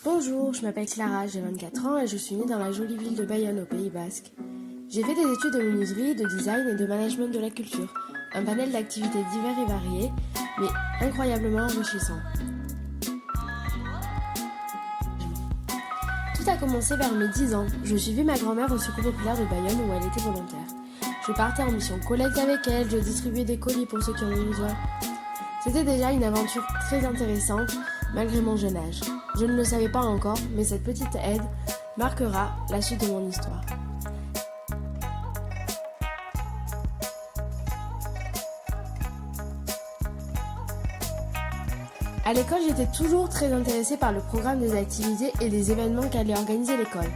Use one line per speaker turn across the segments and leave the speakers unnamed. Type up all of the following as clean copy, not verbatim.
Bonjour, je m'appelle Clara, j'ai 24 ans et je suis née dans la jolie ville de Bayonne au Pays Basque. J'ai fait des études de menuiserie, de design et de management de la culture, un panel d'activités divers et variés, mais incroyablement enrichissant. Tout a commencé vers mes 10 ans. Je suivis ma grand-mère au Secours populaire de Bayonne où elle était volontaire. Je partais en mission collecte avec elle, je distribuais des colis pour ceux qui en avaient besoin. C'était déjà une aventure très intéressante, malgré mon jeune âge. Je ne le savais pas encore, mais cette petite aide marquera la suite de mon histoire. À l'école, j'étais toujours très intéressée par le programme des activités et des événements qu'allait organiser l'école.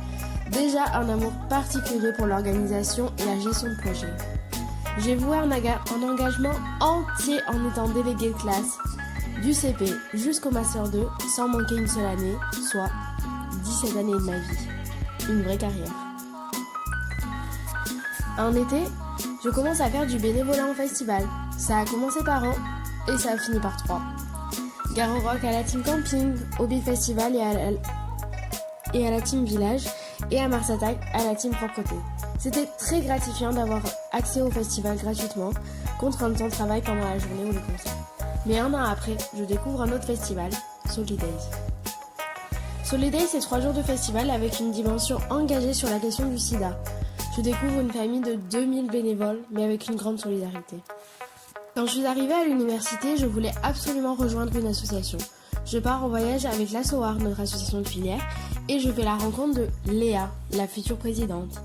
Déjà un amour particulier pour l'organisation et la gestion de projet. J'ai voué un engagement entier en étant déléguée de classe, du CP jusqu'au Master 2, sans manquer une seule année, soit 17 années de ma vie. Une vraie carrière. En été, je commence à faire du bénévolat en festival. Ça a commencé par 1 et ça a fini par 3. Gare au Rock à la team camping, au Big Festival et à la team village, et à Mars Attack à la team propreté. C'était très gratifiant d'avoir accès au festival gratuitement, contre un temps de travail pendant la journée ou le concert. Mais un an après, je découvre un autre festival, Solidays. Solidays, c'est 3 jours de festival avec une dimension engagée sur la question du sida. Je découvre une famille de 2000 bénévoles, mais avec une grande solidarité. Quand je suis arrivée à l'université, je voulais absolument rejoindre une association. Je pars en voyage avec l'ASSOAR, notre association de filière, et je fais la rencontre de Léa, la future présidente.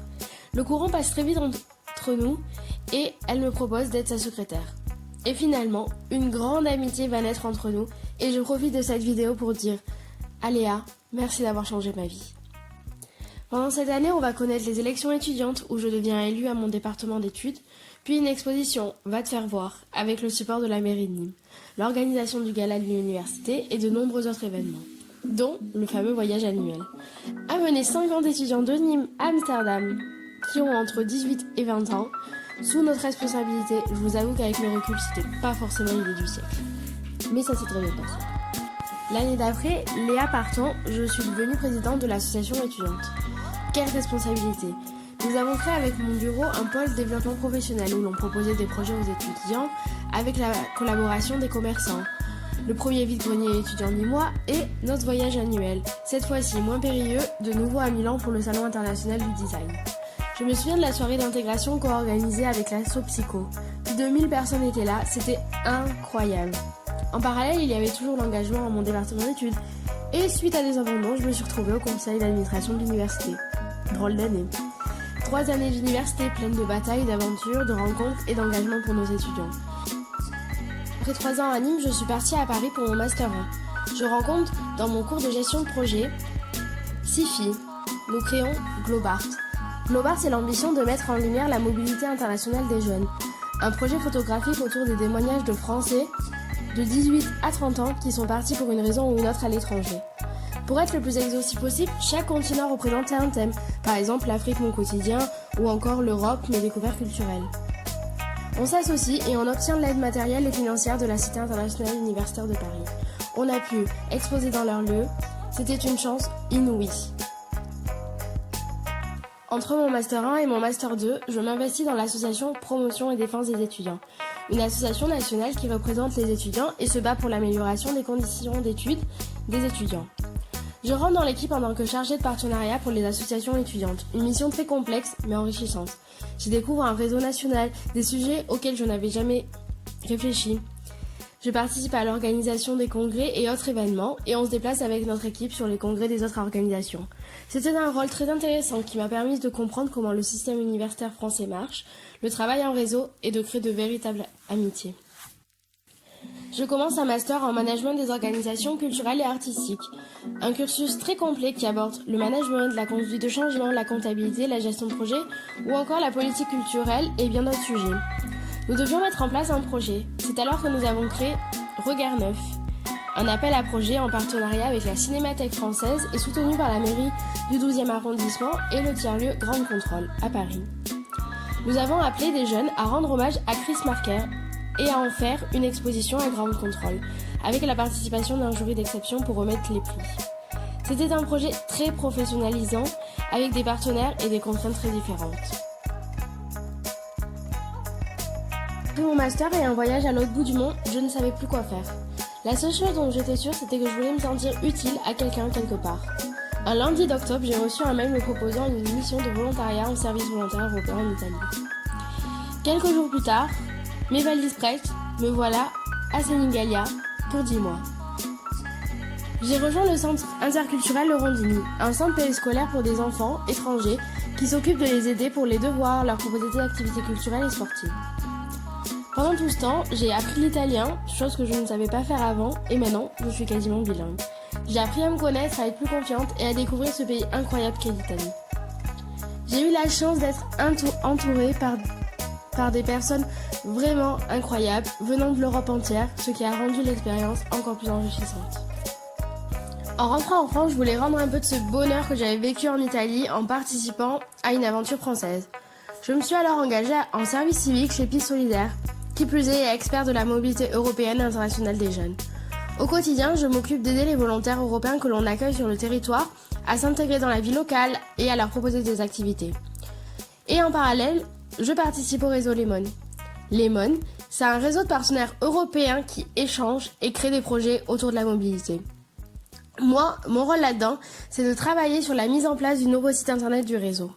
Le courant passe très vite entre nous et elle me propose d'être sa secrétaire. Et finalement, une grande amitié va naître entre nous et je profite de cette vidéo pour dire à Léa, merci d'avoir changé ma vie. Pendant cette année, on va connaître les élections étudiantes où je deviens élue à mon département d'études, puis une exposition Va te faire voir avec le support de la mairie de Nîmes, l'organisation du gala de l'université et de nombreux autres événements, dont le fameux voyage annuel. Amener 50 étudiants de Nîmes à Amsterdam qui ont entre 18 et 20 ans, sous notre responsabilité, je vous avoue qu'avec le recul, c'était pas forcément l'idée du siècle. Mais ça s'est très bien passé. L'année d'après, Léa partant, je suis devenue présidente de l'association étudiante. Quelle responsabilité! Nous avons créé avec mon bureau un pôle développement professionnel où l'on proposait des projets aux étudiants avec la collaboration des commerçants. Le premier vide-grenier étudiant nîmois et notre voyage annuel, cette fois-ci moins périlleux, de nouveau à Milan pour le Salon international du design. Je me souviens de la soirée d'intégration co-organisée avec l'Asso Psycho. Plus de 1000 personnes étaient là, c'était incroyable. En parallèle, il y avait toujours l'engagement à mon département d'études. Et suite à des abandons, je me suis retrouvée au conseil d'administration de l'université. Drôle d'année. 3 années d'université pleines de batailles, d'aventures, de rencontres et d'engagement pour nos étudiants. Après 3 ans à Nîmes, je suis partie à Paris pour mon Master 1. Je rencontre dans mon cours de gestion de projet 6 filles. Nous créons Globart. Globart, c'est l'ambition de mettre en lumière la mobilité internationale des jeunes. Un projet photographique autour des témoignages de Français de 18 à 30 ans qui sont partis pour une raison ou une autre à l'étranger. Pour être le plus exhaustif possible, chaque continent représentait un thème. Par exemple, l'Afrique, mon quotidien, ou encore l'Europe, mes découvertes culturelles. On s'associe et on obtient de l'aide matérielle et financière de la Cité internationale universitaire de Paris. On a pu exposer dans leur lieu. C'était une chance inouïe. Entre mon Master 1 et mon Master 2, je m'investis dans l'association Promotion et Défense des étudiants, une association nationale qui représente les étudiants et se bat pour l'amélioration des conditions d'études des étudiants. Je rentre dans l'équipe en tant que chargée de partenariat pour les associations étudiantes, une mission très complexe mais enrichissante. J'y découvre un réseau national, des sujets auxquels je n'avais jamais réfléchi. Je participe à l'organisation des congrès et autres événements et on se déplace avec notre équipe sur les congrès des autres organisations. C'était un rôle très intéressant qui m'a permis de comprendre comment le système universitaire français marche, le travail en réseau et de créer de véritables amitiés. Je commence un master en management des organisations culturelles et artistiques, un cursus très complet qui aborde le management, la conduite de changement, la comptabilité, la gestion de projet ou encore la politique culturelle et bien d'autres sujets. Nous devions mettre en place un projet. C'est alors que nous avons créé Regard Neuf, un appel à projet en partenariat avec la Cinémathèque française et soutenu par la mairie du 12e arrondissement et le tiers-lieu Grande Contrôle à Paris. Nous avons appelé des jeunes à rendre hommage à Chris Marker et à en faire une exposition à Grande Contrôle, avec la participation d'un jury d'exception pour remettre les prix. C'était un projet très professionnalisant, avec des partenaires et des contraintes très différentes. Après mon master et un voyage à l'autre bout du monde, je ne savais plus quoi faire. La seule chose dont j'étais sûre, c'était que je voulais me sentir utile à quelqu'un quelque part. Un lundi d'octobre, j'ai reçu un mail me proposant une mission de volontariat en service volontaire européen en Italie. Quelques jours plus tard, mes valises prêtes, me voilà à Senigallia pour 10 mois. J'ai rejoint le centre interculturel Le Rondini, un centre périscolaire pour des enfants étrangers qui s'occupe de les aider pour les devoirs, leur proposer des activités culturelles et sportives. Pendant tout ce temps, j'ai appris l'italien, chose que je ne savais pas faire avant, et maintenant, je suis quasiment bilingue. J'ai appris à me connaître, à être plus confiante et à découvrir ce pays incroyable qu'est l'Italie. J'ai eu la chance d'être entourée par des personnes vraiment incroyables, venant de l'Europe entière, ce qui a rendu l'expérience encore plus enrichissante. En rentrant en France, je voulais rendre un peu de ce bonheur que j'avais vécu en Italie en participant à une aventure française. Je me suis alors engagée en service civique chez Piste Solidaire, qui plus est expert de la mobilité européenne et internationale des jeunes. Au quotidien, je m'occupe d'aider les volontaires européens que l'on accueille sur le territoire à s'intégrer dans la vie locale et à leur proposer des activités. Et en parallèle, je participe au réseau Lemon. Lemon, c'est un réseau de partenaires européens qui échangent et créent des projets autour de la mobilité. Moi, mon rôle là-dedans, c'est de travailler sur la mise en place du nouveau site internet du réseau.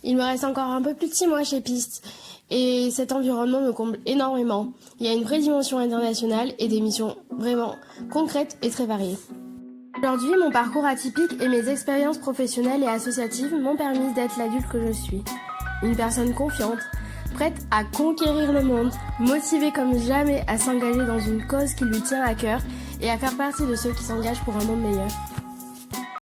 Il me reste encore un peu plus de 6 mois chez Piste et cet environnement me comble énormément. Il y a une vraie dimension internationale et des missions vraiment concrètes et très variées. Aujourd'hui, mon parcours atypique et mes expériences professionnelles et associatives m'ont permis d'être l'adulte que je suis. Une personne confiante, prête à conquérir le monde, motivée comme jamais à s'engager dans une cause qui lui tient à cœur et à faire partie de ceux qui s'engagent pour un monde meilleur.